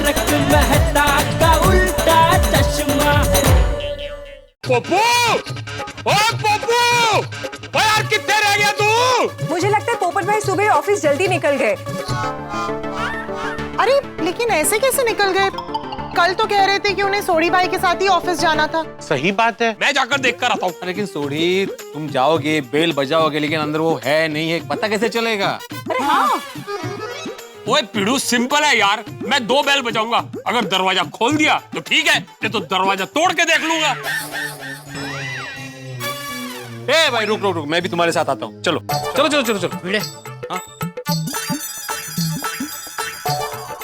तारक मेहता का उल्टा चश्मा। पप्पू, ओ पप्पू, ओ यार कितने रह गया तू? मुझे लगता है पोपट भाई सुबह ऑफिस जल्दी निकल गए। अरे लेकिन ऐसे कैसे निकल गए? कल तो कह रहे थे कि उन्हें सोडी भाई के साथ ही ऑफिस जाना था। सही बात है, मैं जाकर देख कर आता हूँ। लेकिन सोढ़ी, तुम जाओगे, बेल बजाओगे, लेकिन अंदर वो है नहीं है, पता कैसे चलेगा? अरे हाँ, ओए पिड़ू, सिंपल है यार, मैं 2 बेल बजाऊंगा, अगर दरवाजा खोल दिया तो ठीक है, नहीं तो दरवाजा तोड़ के देख लूंगा। ए भाई रुक रुक रुक, मैं भी तुम्हारे साथ आता हूँ। चलो चलो चलो चलो चलो भिड़े। हाँ?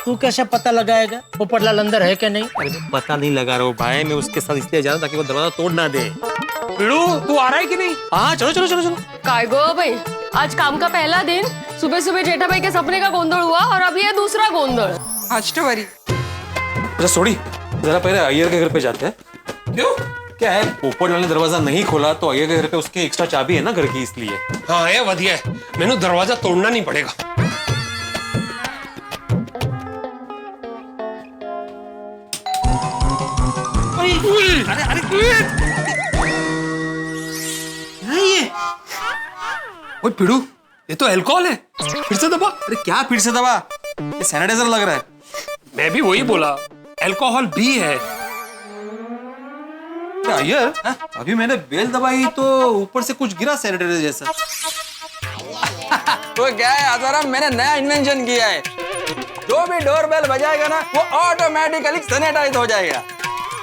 तू कैसे पता लगाएगा पोपटलाल अंदर है क्या नहीं? अरे पता नहीं लगा रहा हूँ भाई, मैं उसके साथ इसलिए जा रहा हूँ ताकि वो दरवाजा तोड़ ना दे। पिड़ू, तू आ रहा है कि नहीं? हाँ चलो चलो चलो चलो। काय गो भाई, आज काम का पहला दिन, सुबह सुबह जेठा भाई के सपने का गोंधल हुआ और अब ये दूसरा गोंधल। आज तो वरी अच्छा सोड़ी, जरा पहले अय्यर के घर पे जाते हैं। क्यों? क्या है, पोपटलाल ने दरवाजा नहीं खोला तो अय्यर के घर पे उसकी एक्स्ट्रा चाबी है ना घर की, इसलिए। हाँ ये वधिया है, मैंने दरवाजा तोड़ना नहीं पड़ेगा। अरे अरे ओए पिड़ू, ये तो अल्कोहल है, फिर से दबा। अरे क्या फिर से दबा? ये सैनिटाइजर लग रहा है। मैं भी वही बोला, अल्कोहल भी है। अय्यर, अभी मैंने बेल दबाई तो ऊपर से कुछ गिरा सैनिटाइजर जैसा। तो क्या है आसाराम, मैंने नया इन्वेंशन किया है, जो भी डोर बेल बजाएगा ना वो ऑटोमेटिकली सैनिटाइज हो जाएगा।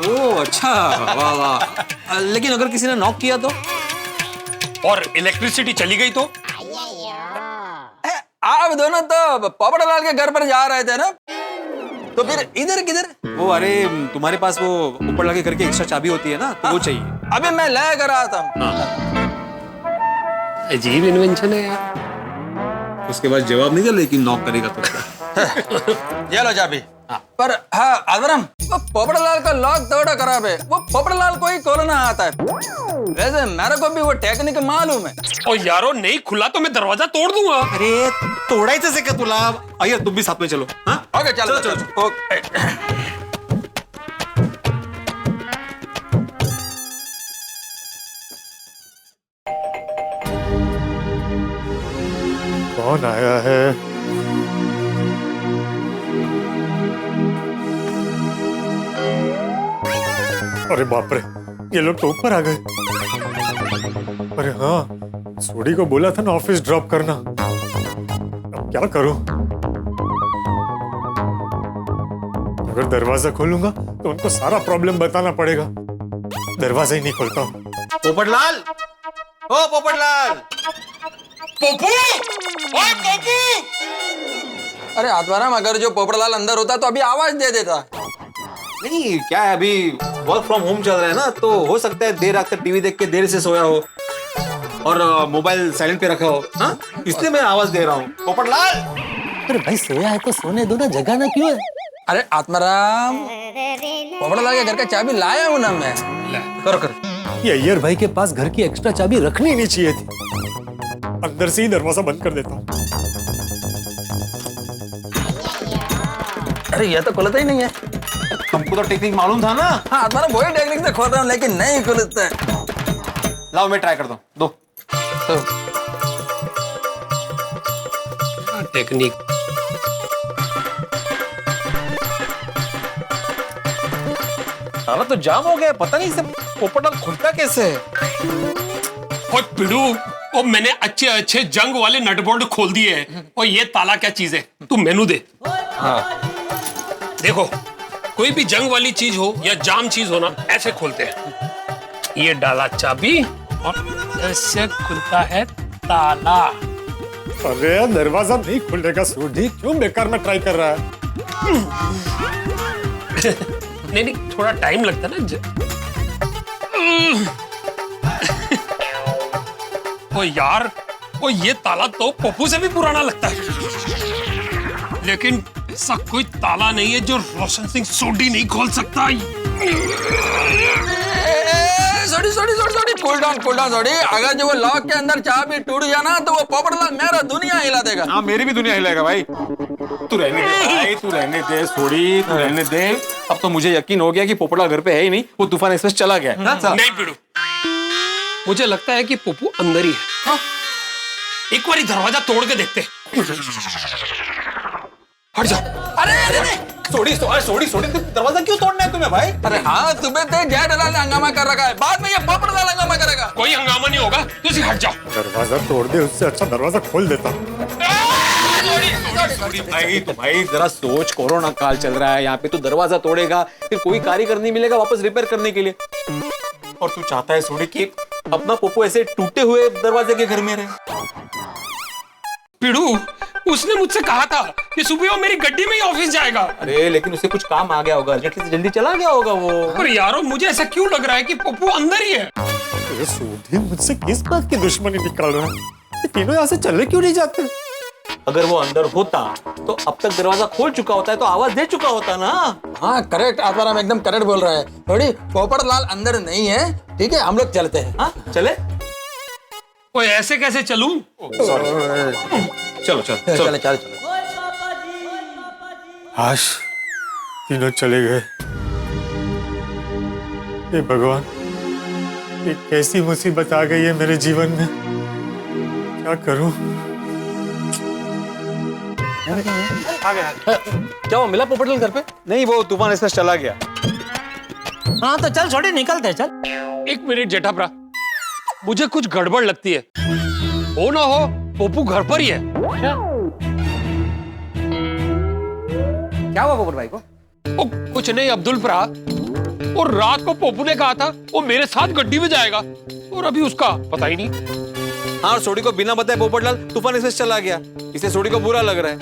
ओह अच्छा, वाह वाह। लेकिन अगर किसी ने नॉक किया तो? और इलेक्ट्रिसिटी चली गई तो? आप दोनों तो पोपटलाल के घर पर जा रहे थे ना, तो फिर इधर किधर? वो अरे तुम्हारे पास वो ऊपर लगे करके एक्स्ट्रा चाबी होती है ना, तो वो चाहिए। अभी मैं लेकर आता हूँ। अजीब इन्वेंशन है यार। उसके बाद जवाब नहीं दे, लेकिन नॉक करेगा तो। ये लो चाबी। पर हाँ आदरम, वो पोपटलाल का लॉक थोड़ा खराब है, वो पोपटलाल को ही खोलना आता है। वैसे मेरे को भी वो टेक्निक मालूम है। और यारो नहीं खुला तो मैं दरवाजा तोड़ दूंगा। अरे तोड़ा ही से क्या तुला? अय्यर तुम भी साथ में चलो। हाँ ओके चलो चलो, चलो ओके। कौन आया है? अरे बाप रे, ये लोग तो ऊपर आ गए। अरे हाँ, सोडी को बोला था ना ऑफिस ड्रॉप करना। अब क्या करूं? अगर दरवाजा खोलूंगा तो उनको सारा प्रॉब्लम बताना पड़ेगा। दरवाजा ही नहीं खोलता हूं। पोपटलाल, ओ पोपटलाल। पोपू, ओए पोपू। अरे आत्माराम, अगर जो पोपटलाल अंदर होता तो अभी आवाज दे देता। नहीं क्या है, अभी वर्क फ्रॉम होम चल रहा है ना, तो हो सकता है देर रात तक टीवी देख के देर से सोया हो और मोबाइल साइलेंट पे रखा हो। हाँ इसलिए मैं आवाज दे रहा हूँ। पोपटलाल। अरे भाई सोया है तो सोने दो ना, जगाना क्यों है? अरे आत्माराम, पोपटलाल के घर का चाबी लाया हूं ना मैं। करो करो। ये अय्यर भाई के पास घर की एक्स्ट्रा चाबी रखनी नहीं चाहिए थी। अंदर से ही दरवाजा बंद कर देता हूँ। अरे ये तो खुलता ही नहीं है। तुमको तो टेक्निक मालूम था ना? हाँ आत्माराम, वही टेक्निक से खोल रहा हूँ लेकिन नहीं खुलता है। लाओ मैं ट्राई करता हूँ, दो। टेक्निक। ताला तो जाम हो गया, पता नहीं सब पोपटलाल खुलता कैसे है। ओए पिड़ू, ओ मैंने अच्छे अच्छे जंग वाले नट बोल्ट खोल दिए हैं, और ये ताला क्या चीज है, तू मेनू दे। हाँ देखो, कोई भी जंग वाली चीज हो या जाम चीज हो ना, ऐसे खोलते हैं। ये डाला चाबी और ऐसे खुलता है ताला। अरे दरवाजा नहीं खुलेगा सोडी, क्यों बेकार में ट्राई कर रहा है? नहीं नहीं, थोड़ा टाइम लगता है ना। ओ यार, ओ ये ताला तो पप्पू से भी पुराना लगता है, लेकिन ऐसा कोई ताला नहीं है जो रोशन सिंह सोडी नहीं खोल सकता। Sorry sorry sorry sorry, cool down sorry. अगर जो वो लॉक के अंदर चाबी टूट जाना तो वो पोपटलाल मेरा दुनिया हिला देगा। हाँ मेरी भी दुनिया हिलाएगा भाई। तू रहने दे भाई, तू रहने दे, सोड़ी तू रहने दे। अब तो मुझे यकीन हो गया कि पोपटलाल घर पे है ही नहीं, वो तूफान एक्सप्रेस चला गया है। नहीं पिड़ू, मुझे लगता है कि पप्पू अंदर ही है। हाँ? एक बार दरवाजा तोड़ के देखते। हट जाओ। अरे सोड़ी दरवाजा क्यों तोड़ना है तुम्हें भाई? अरे हाँ, सुबह से जेठालाल ने हंगामा कर रखा है, बाद में ये पोपटलाल हंगामा करेगा। कोई हंगामा नहीं होगा, तुम हट जाओ। दरवाजा तोड़ दे, उससे अच्छा दरवाजा खोल देता। भाई जरा सोच, कोरोना काल चल रहा है यहाँ पे, तू दरवाजा तोड़ेगा फिर कोई कारीगर नहीं मिलेगा वापस रिपेयर करने के लिए। और तू चाहता है सोड़ी कि अपना पोपो ऐसे टूटे हुए दरवाजे के घर में रहे। पिड़ू, उसने मुझसे कहा था कि सुबह वो मेरी गड्डी में ही ऑफिस जाएगा। अरे लेकिन उसे कुछ काम आ गया होगा, अर्जेंटली से जल्दी चला गया होगा वो। पर यारो, मुझे ऐसा क्यों लग रहा है कि पप्पू अंदर ही है? ये सोडी मुझसे किस बात की दुश्मनी निकाल रहा है? ये तीनों यहाँ से चले क्यों नहीं जाते? अगर वो अंदर होता तो अब तक दरवाजा खोल चुका होता है, तो आवाज दे चुका होता ना। हाँ करेक्ट, आत्माराम एकदम करेक्ट बोल रहा है। थोड़ी पोपटलाल अंदर नहीं है, ठीक है, हम लोग चलते हैं। हाँ चले, ओए ऐसे कैसे चलूं? चलो चलो। हाश, तीनों चले गए। हे भगवान, ये कैसी मुसीबत आ गई है मेरे जीवन में, क्या करूं? क्या वो मिला पोपटलाल घर पे? नहीं, वो तूफान एक्सप्रेस चला गया। हाँ तो चल छोटे, निकलते चल। एक मिनट जेठाप्रा, मुझे कुछ गड़बड़ लगती है। हो ना हो पप्पू घर पर ही है। क्या हुआ पोपट भाई को? ओ, कुछ नहीं अब्दुल प्रा, और रात को पप्पू ने कहा था वो मेरे साथ गड्डी में जाएगा, और अभी उसका पता ही नहीं। हाँ, सोडी को बिना बताए पोपटलाल तूफान एक्सप्रेस चला गया, इसे सोडी को बुरा लग रहा है।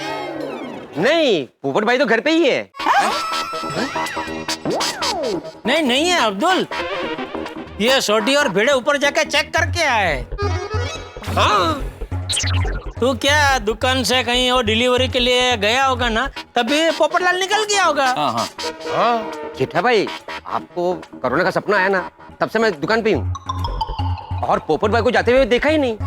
नहीं, पोपट भाई तो घर पे ही है। नहीं है अब्दुल, ये छोटी और भिड़े ऊपर जाके चेक करके आए। हाँ, तू क्या दुकान से कहीं और डिलीवरी के लिए गया होगा ना, तभी पोपटलाल निकल गया होगा। हाँ जेठा भाई, आपको कोरोना का सपना आया ना, तब से मैं दुकान पे हूँ, और पोपट भाई को जाते हुए देखा ही नहीं।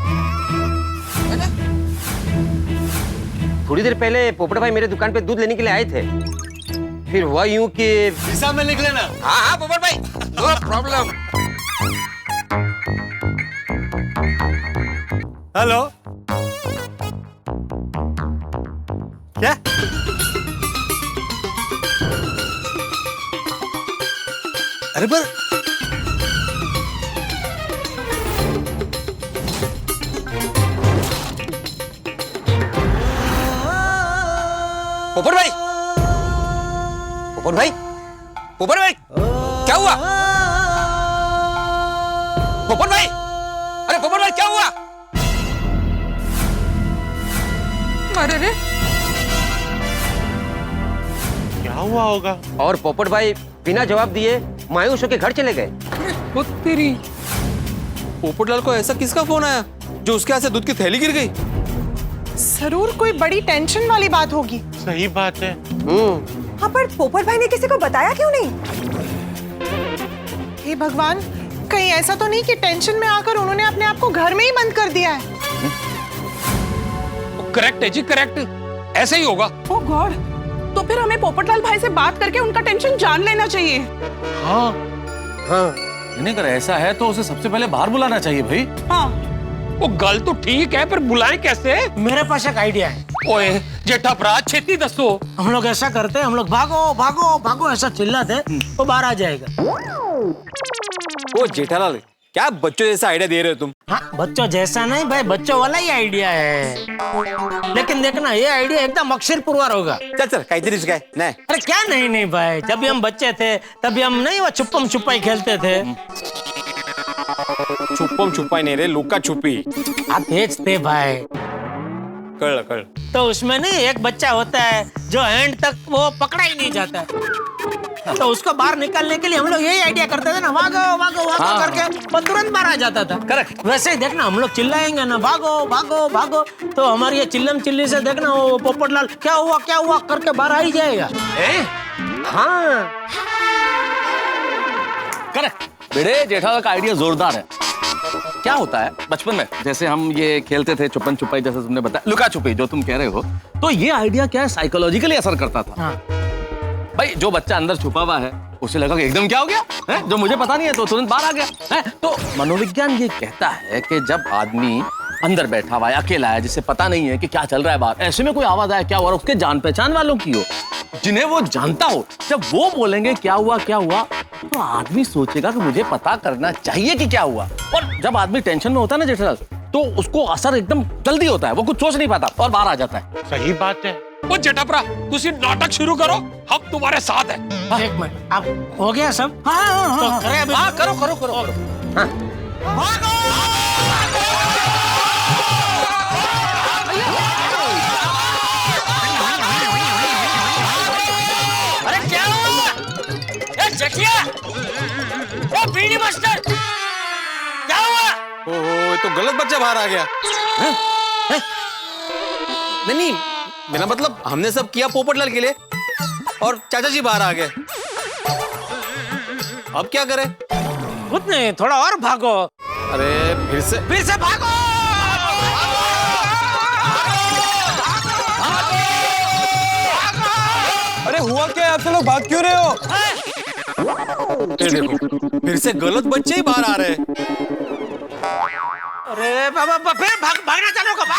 थोड़ी देर पहले पोपट भाई मेरे दुकान पे दूध लेने के लिए आए थे, फिर हुआ यूं कि हिसाब में निकले ना। हाँ पोपट भाई, नो प्रॉब्लम। हेलो, क्या? अरे पर पोपट भाई, पोपट भाई, क्या हुआ? पोपट भाई, अरे पोपट भाई क्या हुआ? अरे रे, क्या हुआ होगा? और पोपट भाई बिना जवाब दिए मायूस होकर घर चले गए। वो तेरी। पोपटलाल को ऐसा किसका फोन आया जो उसके हाथ से दूध की थैली गिर गई? जरूर कोई बड़ी टेंशन वाली बात होगी। सही बात है। हाँ, पर पोपट भाई ने किसी को बताया क्यों नहीं? हे भगवान, कहीं ऐसा तो नहीं कि टेंशन में आकर उन्होंने अपने आप को घर में ही बंद कर दिया है। करेक्ट है जी, करेक्ट, ऐसे ही होगा। ओह गॉड, तो फिर हमें पोपटलाल भाई से बात करके उनका टेंशन जान लेना चाहिए। हाँ, नहीं अगर ऐसा है तो उसे सबसे पहले बाहर बुलाना चाहिए भाई। हाँ, वो गल तो ठीक है, पर बुलाएं कैसे? मेरे पास एक आइडिया है। ओए जेठाप्रा, छेती दसो। हम लोग ऐसा करते हैं, हम लोग भागो भागो भागो ऐसा चिल्लाते, वो बाहर आ जाएगा। ओ जेठालाल, क्या बच्चों जैसा आइडिया दे रहे हो तुम? हाँ, बच्चों जैसा नहीं भाई, बच्चों वाला ही आइडिया है, लेकिन देखना ये आइडिया एकदम अक्षर पुरवार होगा। चल काहीतरी काय नाही। अरे क्या नहीं भाई, जब भी हम बच्चे थे तभी हम नहीं वो छुपम छुपाई खेलते थे। छुपम छुपाई नहीं रे, लुका छुपी। आप भेजते भाई। कल तो उसमें नहीं एक बच्चा होता है जो एंड तक वो पकड़ा ही नहीं जाता है, तो उसको बाहर निकालने के लिए हम लोग यही आइडिया करते थे ना, भागो भागो भागो करके वो तुरंत बाहर आ जाता था। करेक्ट। वैसे ही देखना, हम लोग चिल्लाएंगे ना, भागो भागो भागो, तो हमारी ये चिल्लम चिल्ली से देखना वो पोपटलाल क्या हुआ करके बाहर आ ही जाएगा। हाँ करेक्ट। बेटे जेठालाल का आइडिया जोरदार है। क्या होता है बचपन में जैसे हम ये खेलते थे छुपन छुपाई, जैसे तुमने बताया लुका छुपी जो तुम कह रहे हो, तो ये आइडिया क्या है साइकोलॉजिकली असर करता था। भाई जो बच्चा अंदर छुपा हुआ है उसे लगा कि एकदम क्या हो गया है, जो मुझे पता नहीं है तो तुरंत बाहर आ गया है। तो मनोविज्ञान ये कहता है कि जब आदमी अंदर बैठा हुआ है, अकेला है, जिसे पता नहीं है कि क्या चल रहा है बाहर, ऐसे में कोई आवाज आया क्या हुआ, उसके जान पहचान वालों की हो, जिन्हें वो जानता हो, जब वो बोलेंगे क्या हुआ तो आदमी सोचेगा कि मुझे पता करना चाहिए कि क्या हुआ। और जब आदमी टेंशन में होता है ना जेठालाल, तो उसको असर एकदम जल्दी होता है, वो कुछ सोच नहीं पाता और बाहर आ जाता है। सही बात है। वो जेठापरा तुसी नाटक शुरू करो, हम तुम्हारे साथ हैं। एक मिनट, अब हो गया सब? तो करें अभी? करो। अरे क्या हुआ? ए जटिया, ए बीड़ी मास्टर, क्या हुआ? ओहो, ये तो गलत बच्चा बाहर आ गया। नहीं, मेरा मतलब हमने सब किया पोपटलाल के लिए और चाचा जी बाहर आ गए। अब क्या करें? कुछ नहीं, थोड़ा और भागो। अरे फिर से भागो। अरे हुआ क्या? आप सब लोग भाग क्यों रहे हो? ये देखो, फिर से गलत बच्चे ही बाहर आ रहे हैं। अरे बाबा, फिर भागना चालू करो।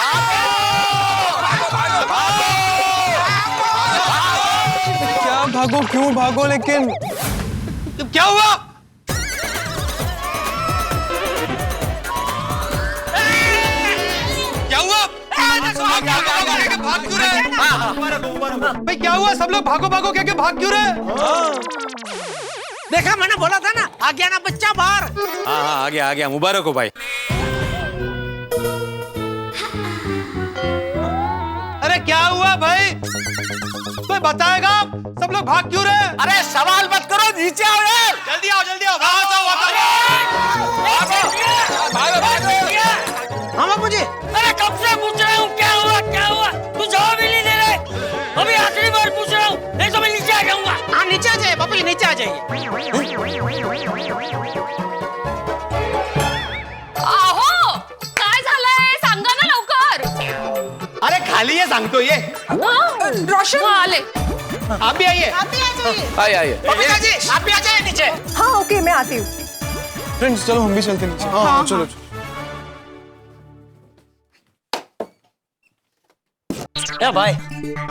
क्या भागो, क्यों भागो? लेकिन क्या हुआ? क्या हुआ? भाग क्यों रहे? भाई क्या हुआ? सब लोग भागो भागो क्या भाग क्यों रहे? देखा, मैंने बोला था ना, आ गया ना बच्चा बाहर। हाँ आ गया, मुबारक हो भाई। अरे क्या हुआ भाई? कोई बताएगा? सब लोग भाग क्यों रहे? अरे सवाल मत करो, नीचे आओ यार। जल्दी आओ। हाँ मुझे, अरे कब से पूछ रहा हूँ क्या हुआ? तू जवाब ही नहीं दे रहे। अभी आखिरी बार पूछ रहा हूँ, नहीं तो मैं नीचे आ जाऊंगा। हाँ नीचे आ जाइए बापू, नीचे आ जाइए। आहो, काय झालंय सांगा ना लवकर। अरे खाली है सांगतो ये। रोशन आले। आप भी आइए। आइए। बबीता जी, आप भी आ जाइए नीचे। हाँ ओके, मैं आती हूँ। फ्रेंड्स चलो हम भी चलते हैं नीचे। हाँ चलो। ए भाई,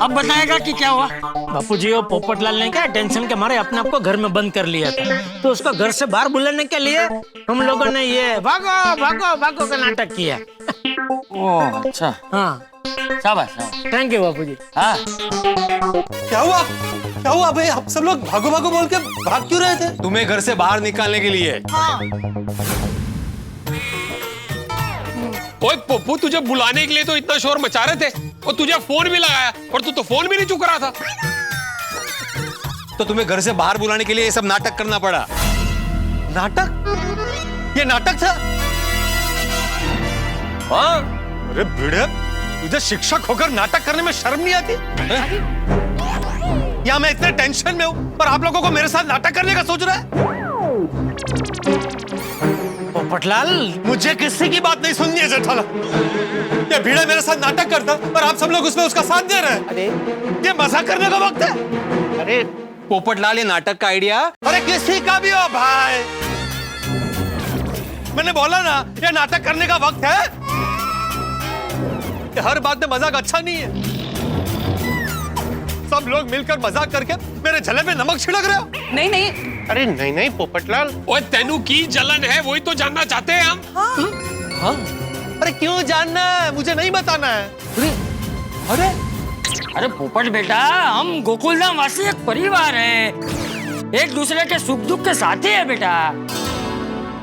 अब बताएगा कि क्या हुआ? बापू जी, वो पोपटलाल ने क्या टेंशन के मारे अपने आप को घर में बंद कर लिया था, तो उसको घर से बाहर बुलाने के लिए हम लोगों ने ये भागो का नाटक किया। ओह अच्छा, हाँ शाबाश। थैंक यू बापू जी। हाँ क्या हुआ भाई? आप सब लोग भागो बोल के भाग क्यों रहे थे? तुम्हें घर से बाहर निकालने के लिए। ओए पप्पू, तुझे बुलाने के लिए तो इतना शोर मचा रहे थे और तुझे फोन भी लगाया, पर तू तो फोन भी नहीं चुक रहा था। तो तुम्हें घर से बाहर बुलाने के लिए ये सब नाटक करना पड़ा। नाटक? ये नाटक था? हाँ? अरे भिड़े, तुझे शिक्षक होकर नाटक करने में शर्म नहीं आती? या मैं इतने टेंशन में हूं पर आप लोगों को मेरे साथ नाटक करने का सोच रहा है? पोपटलाल, मुझे किसी की बात नहीं सुननी है जेठालाल। ये भिड़े मेरे साथ नाटक करता और आप सब लोग उसमें उसका साथ दे रहे हैं। अरे ये मजाक करने का वक्त है। अरे पोपटलाल, ये नाटक का आइडिया अरे किसी का भी हो भाई, मैंने बोला ना ये नाटक करने का वक्त है। ये हर बात में मजाक अच्छा नहीं है। सब लोग मिलकर मजाक करके मेरे जले में नमक छिड़क रहे हो। नहीं। अरे नहीं पोपटलाल। ओए तेनू की जलन है वही तो जानना चाहते हैं हम। हाँ? अरे क्यों जानना है? मुझे नहीं बताना है। अरे पोपट बेटा, हम गोकुलधाम वासी एक परिवार है, एक दूसरे के सुख दुख के साथी है बेटा।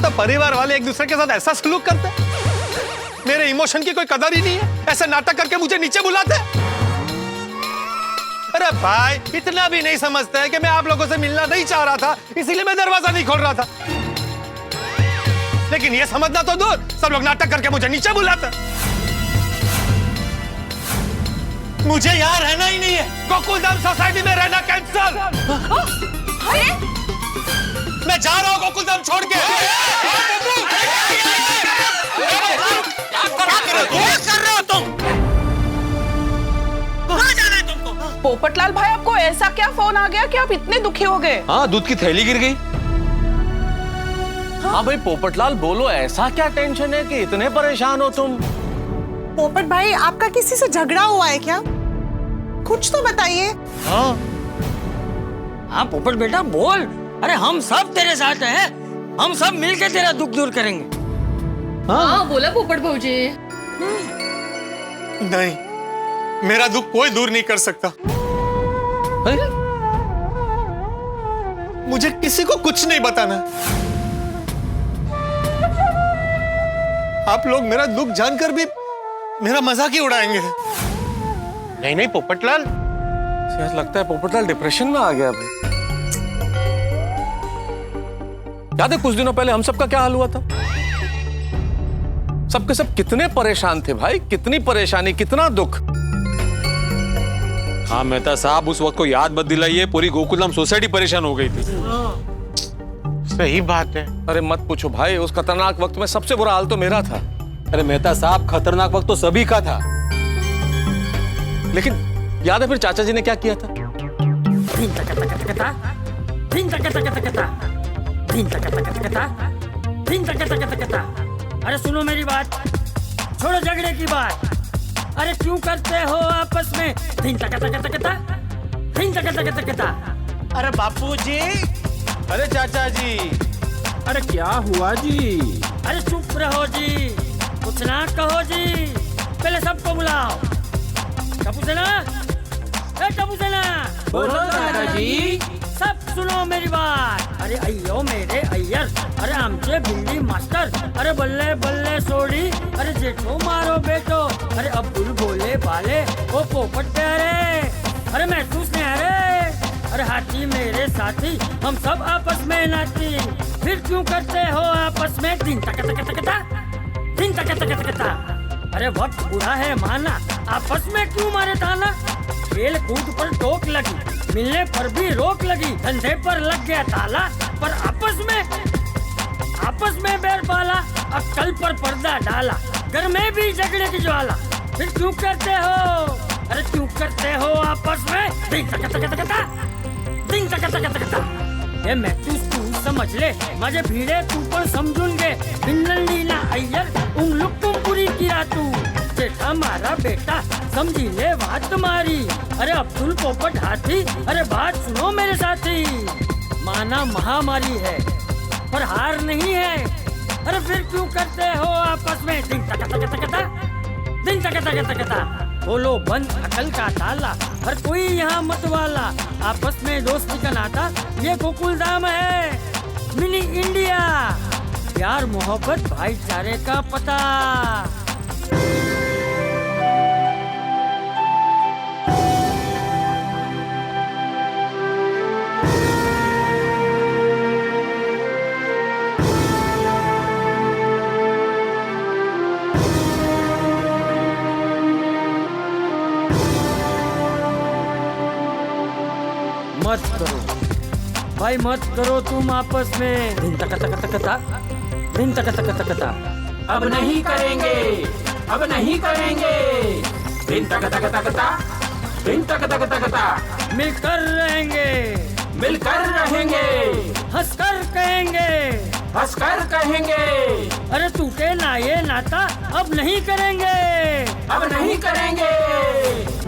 तो परिवार वाले एक दूसरे के साथ ऐसा सलूक करते? मेरे इमोशन की कोई कदर ही नहीं है? ऐसे नाटक करके मुझे नीचे बुलाते? अरे भाई, इतना भी नहीं समझते हैं कि मैं आप लोगों से मिलना नहीं चाह रहा था, इसीलिए मैं दरवाजा नहीं खोल रहा था। लेकिन ये समझना तो दूर, सब लोग नाटक करके मुझे नीचे बुलाते। मुझे यहाँ रहना ही नहीं है। गोकुलधाम सोसाइटी में रहना कैंसल। मैं जा रहा हूँ गोकुलधाम छोड़ के। ऐसा क्या फोन आ गया कि आप इतने दुखी हो गए? हाँ, दूध की थैली गिर गई। हाँ भाई पोपटलाल बोलो, ऐसा क्या टेंशन है कि इतने परेशान हो तुम? पोपट भाई आपका किसी से झगड़ा हुआ है क्या? कुछ तो बताइए। हाँ पोपट बेटा बोल। अरे हम सब तेरे साथ हैं, हम सब मिलके तेरा दुख दूर करेंगे। हाँ बोला पोपट भौजी। नहीं, मेरा दुख कोई दूर नहीं कर सकता। मुझे किसी को कुछ नहीं बताना। आप लोग मेरा दुख जानकर भी मेरा मजाक ही उड़ाएंगे। नहीं नहीं पोपटलाल, शायद लगता है पोपटलाल डिप्रेशन में आ गया भाई। याद है कुछ दिनों पहले हम सबका क्या हाल हुआ था? सबके सब कितने परेशान थे भाई, कितनी परेशानी, कितना दुख। हाँ मेहता साहब, उस वक्त को याद मत दिलाइए, पूरी गोकुलधाम सोसाइटी परेशान हो गई थी। सही बात है। अरे मत पूछो भाई, उस खतरनाक वक्त में सबसे बुरा हाल तो मेरा था। अरे मेहता साहब, खतरनाक वक्त तो सभी का था। लेकिन याद है फिर चाचा जी ने क्या किया था? अरे सुनो मेरी बात, छोड़ो झगड़े की बात। अरे क्यों करते हो आपस में धिन तक अरे बापूजी, अरे चाचा जी, अरे क्या हुआ जी? अरे चुप रहो जी, कुछ ना कहो जी, पहले सबको बुलाओ। टपुसेना, ए टपुसेना, बोलो दादाजी। सब सुनो मेरी बात। अरे अय्यो मेरे अय्यर, अरे आमचे भिंडी मास्टर, अरे बल्ले बल्ले सोडी, अरे जेठो मारो बेटो, अरे अब्दुल भोले भाले, ओ पोपट प्यारे, अरे महसूस नहीं आ रहे, अरे हाथी मेरे साथी, हम सब आपस में नाती। फिर क्यों करते हो आपस में दिन तक दिन तक। अरे वक्त बुरा है माना, आपस में क्यों मारे ताना? खेल कूद पर टोक लगी, मिलने पर भी रोक लगी, धंधे पर लग गया ताला, पर आपस में बैर पाला, अक्कल पर पर्दा डाला, घर में भी झगड़े की ज्वाला। फिर क्यों करते हो, अरे क्यों करते हो आपस में दिन तक। ये मैं तू समझ ले, माझे भीड़े तू पण समजून घे, भिन्नलीला अय्यर उंगलुक तुम पूरी किया तू, जेठा मारा बेटा समझी ले बात मारी, अरे अब्दुल पोपट हाथी, अरे बात सुनो मेरे साथी, माना महामारी है पर हार नहीं है। अरे फिर क्यों करते हो आपस में दिन तक। बोलो बंद अकल का ताला, हर कोई यहाँ मत वाला, आपस में दोस्ती का नाता, ये गोकुलधाम है मिनी इंडिया, प्यार मोहब्बत भाईचारे का पता। मत करो भाई, मत करो तुम आपस में दिन तक। अब नहीं करेंगे, अब नहीं करेंगे। दिन तक मिलकर रहेंगे, मिलकर रहेंगे, हंसकर कहेंगे, हंसकर कहेंगे। अरे टूटे ना ये नाता, अब नहीं करेंगे, अब नहीं करेंगे।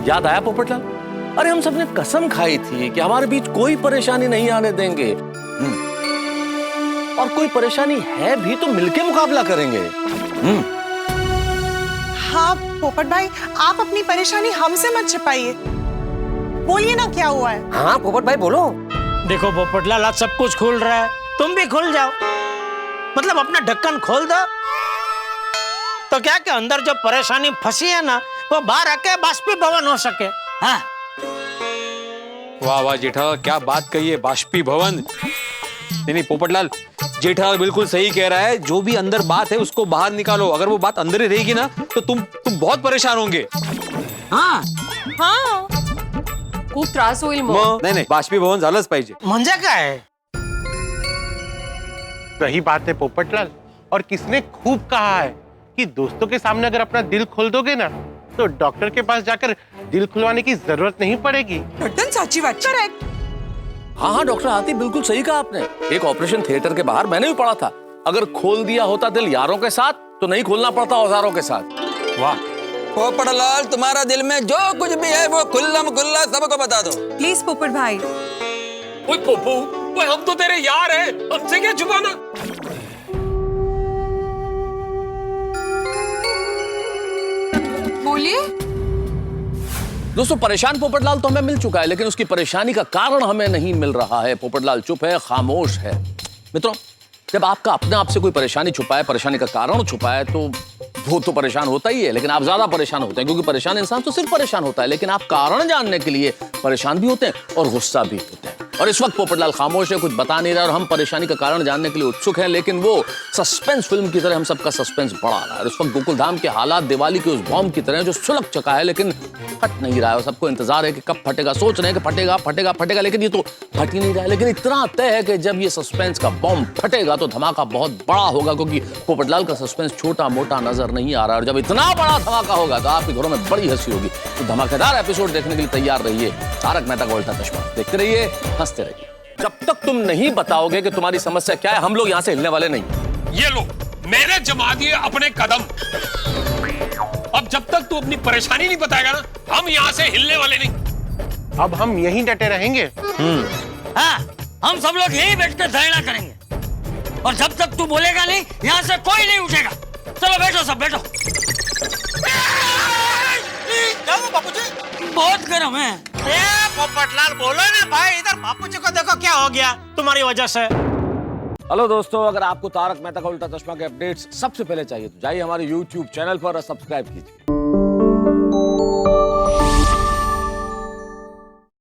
याद आया पोपटलाल? अरे हम सबने कसम खाई थी कि हमारे बीच कोई परेशानी नहीं आने देंगे, और कोई परेशानी है भी तो मिलके मुकाबला करेंगे। हाँ पोपट भाई, आप अपनी परेशानी हमसे मत छिपाइए, बोलिए ना क्या हुआ है। हाँ पोपट भाई बोलो। देखो पोपटलाल, आज सब कुछ खुल रहा है, तुम भी खुल जाओ, मतलब अपना ढक्कन खोल दो, तो क्या कि अंदर जो परेशानी फंसी है ना, वो बाहर आके बाष्पीभवन हो सके। हाँ वाह वाह जेठालाल, क्या बात कही है, बाष्पीभवन। नहीं पोपटलाल, जेठालाल बिल्कुल सही कह रहा है, जो भी अंदर बात है उसको बाहर निकालो, अगर वो बात अंदर ही रहेगी ना तो तुम बहुत परेशान होंगे। हाँ हाँ खूप त्रास होईल मग। नहीं बाष्पीभवन झालंच पाहिजे। म्हणजे काय? सही बात है पोपटलाल, और किसने खूब कहा है कि दोस्तों के सामने अगर अपना दिल खोल दोगे ना तो डॉक्टर के पास जाकर दिल खुलवाने की जरूरत नहीं पड़ेगी। एकदम साची बात। करेक्ट। हाँ हाँ डॉक्टर आती, बिल्कुल सही कहा आपने। एक ऑपरेशन थिएटर के बाहर मैंने भी पढ़ा था, अगर खोल दिया होता दिल यारों के साथ तो नहीं खोलना पड़ता औजारों के साथ। वाह। पोपटलाल, तुम्हारा दिल में जो कुछ भी है वो खुल्लम खुल्ला सबको बता दो। प्लीज पोपट भाई। ओए पोपू, ओए हम तो तेरे यार हैं, हमसे क्या छुपाना? बोलिए। दोस्तों परेशान पोपटलाल तो हमें मिल चुका है, लेकिन उसकी परेशानी का कारण हमें नहीं मिल रहा है। पोपटलाल चुप है, खामोश है। मित्रों, जब आपका अपने आप से कोई परेशानी छुपाए, परेशानी का कारण छुपाए, तो वो तो परेशान होता ही है, लेकिन आप ज्यादा परेशान होते हैं, क्योंकि परेशान इंसान तो सिर्फ परेशान होता है, लेकिन आप कारण जानने के लिए परेशान भी होते हैं और गुस्सा भी होते हैं। और इस वक्त पोपटलाल खामोश है, कुछ बता नहीं रहा, और हम परेशानी का कारण जानने के लिए उत्सुक हैं, लेकिन वो सस्पेंस फिल्म की तरह हम सबका सस्पेंस बढ़ा रहा है। इस वक्त गोकुल धाम के हालात दिवाली के उस बॉम्ब की तरह जो सुलग चुका है लेकिन फट नहीं रहा है, और सबको इंतजार है कि कब फटेगा। सोच रहे हैं कि फटेगा फटेगा फटेगा, लेकिन ये तो फट ही नहीं रहा है। लेकिन इतना तय है कि जब ये सस्पेंस का बॉम्ब फटेगा तो धमाका बहुत बड़ा होगा, क्योंकि पोपटलाल का सस्पेंस छोटा मोटा नजर नहीं आ रहा है। और जब इतना बड़ा धमाका होगा तो आपके घरों में बड़ी हंसी होगी। तो धमाकेदार एपिसोड देखने के लिए तैयार रहिए। तारक मेहता का उल्टा चश्मा देखते रहिए, हंसते रहिए। जब तक तुम नहीं बताओगे कि तुम्हारी समस्या क्या है, हम लोग यहाँ से हिलने वाले नहीं। ये लो, मैंने जमा दिए अपने कदम। अब जब तक तू अपनी परेशानी नहीं बताएगा ना, हम यहाँ से हिलने वाले नहीं। अब हम यहीं डटे रहेंगे। हाँ, हम सब लोग यहीं बैठकर धरना करेंगे, और जब तक तू बोलेगा नहीं, यहाँ से कोई नहीं उठेगा। चलो बैठो, सब बैठो। बापूजी, बहुत गर्म है। पोपटलाल बोलो ना भाई, इधर बापूजी को देखो क्या हो गया तुम्हारी वजह से। हेलो दोस्तों, अगर आपको तारक मेहता का उल्टा चश्मा के अपडेट्स सबसे पहले चाहिए तो जाइए हमारे YouTube चैनल पर और सब्सक्राइब कीजिए।